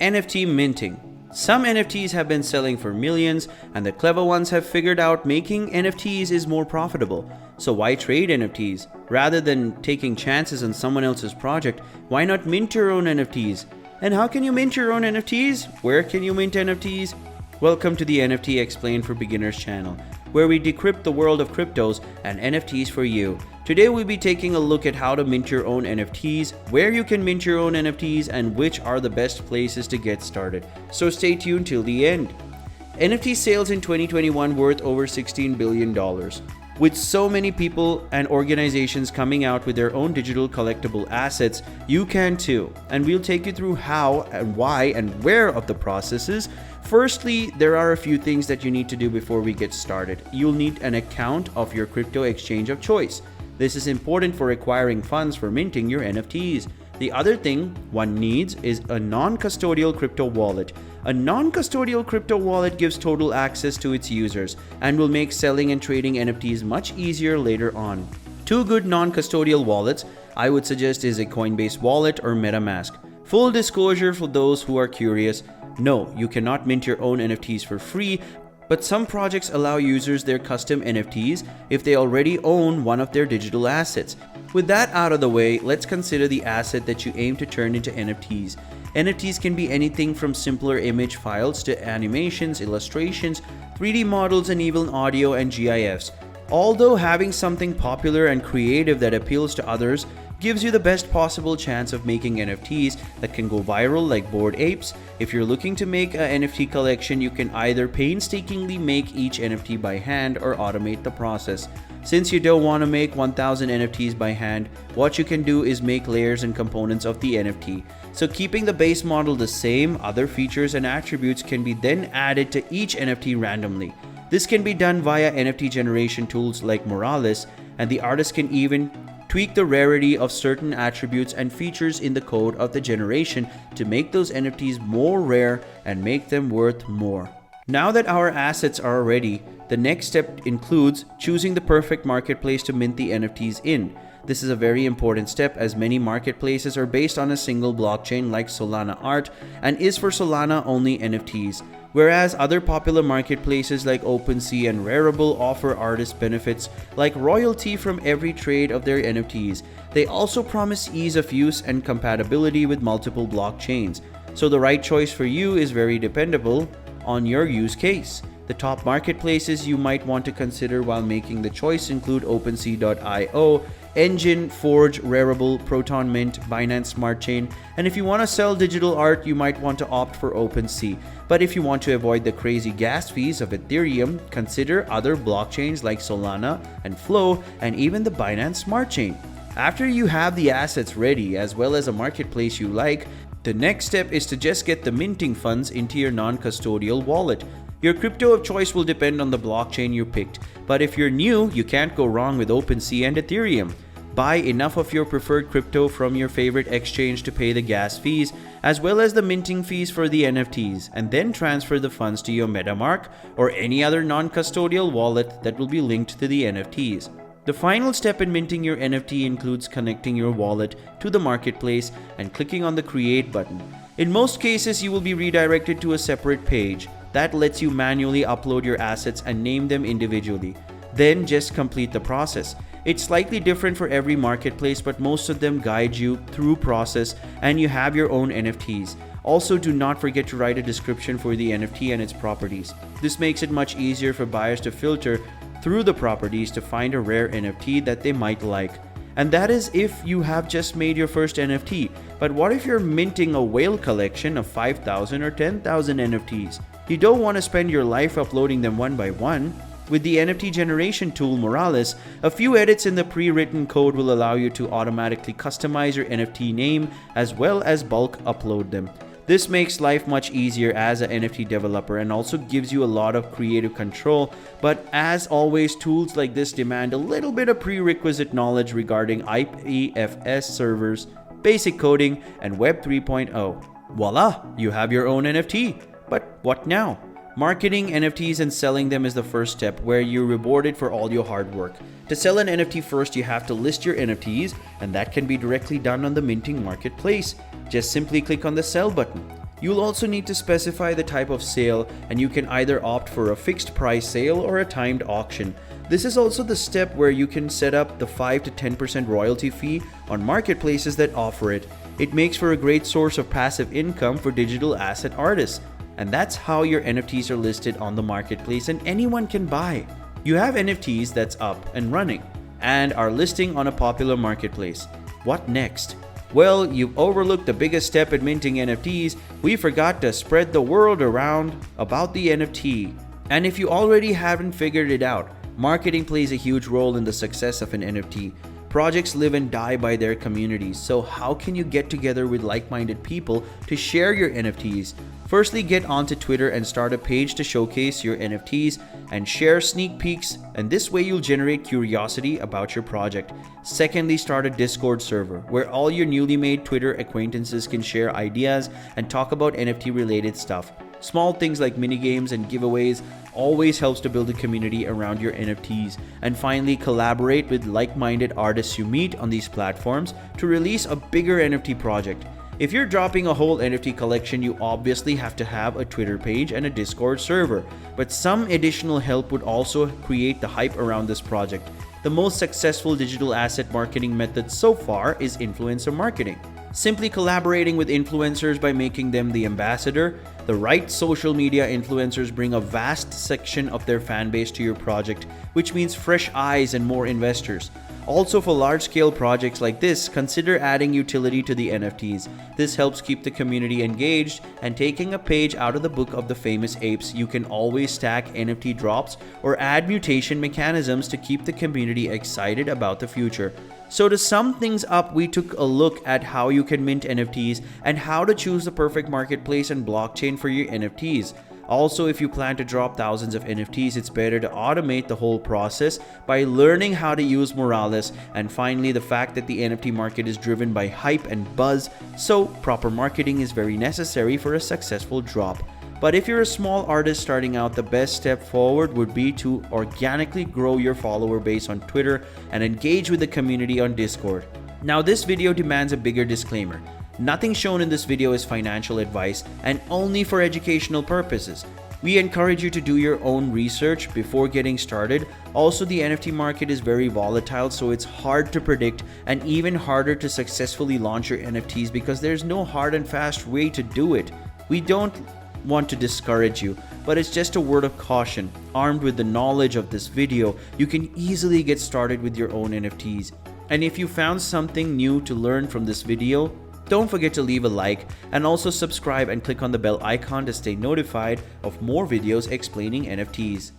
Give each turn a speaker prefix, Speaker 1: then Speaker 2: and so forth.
Speaker 1: NFT minting. Some NFTs have been selling for millions, and the clever ones have figured out making NFTs is more profitable. So why trade NFTs? Rather than taking chances on someone else's project, why not mint your own NFTs? And how can you mint your own NFTs? Where can you mint NFTs? Welcome to the NFT Explained for Beginners channel, where we decrypt the world of cryptos and NFTs for you. Today we'll be taking a look at how to mint your own NFTs, where you can mint your own NFTs, and which are the best places to get started. So stay tuned till the end. NFT sales in 2021 worth over $16 billion. With so many people and organizations coming out with their own digital collectible assets, you can too. And we'll take you through how and why and where of the processes. Firstly, there are a few things that you need to do before we get started. You'll need an account of your crypto exchange of choice. This is important for acquiring funds for minting your NFTs. The other thing one needs is a non-custodial crypto wallet. A non-custodial crypto wallet gives total access to its users and will make selling and trading NFTs much easier later on. Two good non-custodial wallets I would suggest is a Coinbase wallet or MetaMask. Full disclosure for those who are curious, no, you cannot mint your own NFTs for free, but some projects allow users their custom NFTs if they already own one of their digital assets. With that out of the way, let's consider the asset that you aim to turn into NFTs. NFTs can be anything from simpler image files to animations, illustrations, 3D models, and even audio and GIFs. Although having something popular and creative that appeals to others gives you the best possible chance of making NFTs that can go viral like Bored Apes. If you're looking to make an NFT collection, you can either painstakingly make each NFT by hand or automate the process. Since you don't want to make 1000 NFTs by hand, what you can do is make layers and components of the NFT. So keeping the base model the same, other features and attributes can be then added to each NFT randomly. This can be done via NFT generation tools like Morales, and the artist can even tweak the rarity of certain attributes and features in the code of the generation to make those NFTs more rare and make them worth more. Now that our assets are ready, the next step includes choosing the perfect marketplace to mint the NFTs in. This is a very important step as many marketplaces are based on a single blockchain like Solana Art and is for Solana only NFTs. Whereas other popular marketplaces like OpenSea and Rarible offer artist benefits like royalty from every trade of their NFTs. They also promise ease of use and compatibility with multiple blockchains. So the right choice for you is very dependable on your use case. The top marketplaces you might want to consider while making the choice include OpenSea.io, Engine, Forge, Rarible, Proton Mint, Binance Smart Chain, and if you want to sell digital art, you might want to opt for OpenSea. But if you want to avoid the crazy gas fees of Ethereum, consider other blockchains like Solana and Flow and even the Binance Smart Chain. After you have the assets ready as well as a marketplace you like, the next step is to just get the minting funds into your non-custodial wallet. Your crypto of choice will depend on the blockchain you picked, but if you're new, you can't go wrong with OpenSea and Ethereum. Buy enough of your preferred crypto from your favorite exchange to pay the gas fees, as well as the minting fees for the NFTs, and then transfer the funds to your MetaMask or any other non-custodial wallet that will be linked to the NFTs. The final step in minting your NFT includes connecting your wallet to the marketplace and clicking on the Create button. In most cases, you will be redirected to a separate page that lets you manually upload your assets and name them individually. Then just complete the process. It's slightly different for every marketplace, but most of them guide you through process and you have your own NFTs. Also, do not forget to write a description for the NFT and its properties. This makes it much easier for buyers to filter through the properties to find a rare NFT that they might like. And that is if you have just made your first NFT. But what if you're minting a whale collection of 5,000 or 10,000 NFTs? You don't want to spend your life uploading them one by one. With the NFT generation tool Morales, a few edits in the pre-written code will allow you to automatically customize your NFT name as well as bulk upload them. This makes life much easier as an NFT developer and also gives you a lot of creative control, but as always, tools like this demand a little bit of prerequisite knowledge regarding IPFS servers, basic coding, and Web 3.0. Voila, you have your own NFT. But what now? Marketing NFTs and selling them is the first step, where you're rewarded for all your hard work. To sell an NFT first, you have to list your NFTs, and that can be directly done on the minting marketplace. Just simply click on the sell button. You'll also need to specify the type of sale, and you can either opt for a fixed price sale or a timed auction. This is also the step where you can set up the 5 to 10% royalty fee on marketplaces that offer it. It makes for a great source of passive income for digital asset artists. And that's how your NFTs are listed on the marketplace and anyone can buy. You have NFTs that's up and running and are listing on a popular marketplace. What next? Well, you've overlooked the biggest step in minting NFTs. We forgot to spread the word around about the NFT. And if you already haven't figured it out, marketing plays a huge role in the success of an NFT. Projects live and die by their communities, so how can you get together with like-minded people to share your NFTs? Firstly, get onto Twitter and start a page to showcase your NFTs and share sneak peeks, and this way you'll generate curiosity about your project. Secondly, start a Discord server where all your newly made Twitter acquaintances can share ideas and talk about NFT related stuff. Small things like minigames and giveaways always helps to build a community around your NFTs. And finally, collaborate with like-minded artists you meet on these platforms to release a bigger NFT project. If you're dropping a whole NFT collection, you obviously have to have a Twitter page and a Discord server, but some additional help would also create the hype around this project. The most successful digital asset marketing method so far is influencer marketing. Simply collaborating with influencers by making them the ambassador. The right social media influencers bring a vast section of their fan base to your project, which means fresh eyes and more investors. Also, for large-scale projects like this, consider adding utility to the NFTs. This helps keep the community engaged, and taking a page out of the book of the famous apes, you can always stack NFT drops or add mutation mechanisms to keep the community excited about the future. So to sum things up, we took a look at how you can mint NFTs and how to choose the perfect marketplace and blockchain for your NFTs. Also, if you plan to drop thousands of NFTs, it's better to automate the whole process by learning how to use Morales. And finally, the fact that the NFT market is driven by hype and buzz, so proper marketing is very necessary for a successful drop. But if you're a small artist starting out, the best step forward would be to organically grow your follower base on Twitter and engage with the community on Discord. Now, this video demands a bigger disclaimer. Nothing shown in this video is financial advice and only for educational purposes. We encourage you to do your own research before getting started. Also, the NFT market is very volatile, so it's hard to predict and even harder to successfully launch your NFTs because there's no hard and fast way to do it. We don't want to discourage you, but it's just a word of caution. Armed with the knowledge of this video, you can easily get started with your own NFTs. And if you found something new to learn from this video, don't forget to leave a like and also subscribe and click on the bell icon to stay notified of more videos explaining NFTs.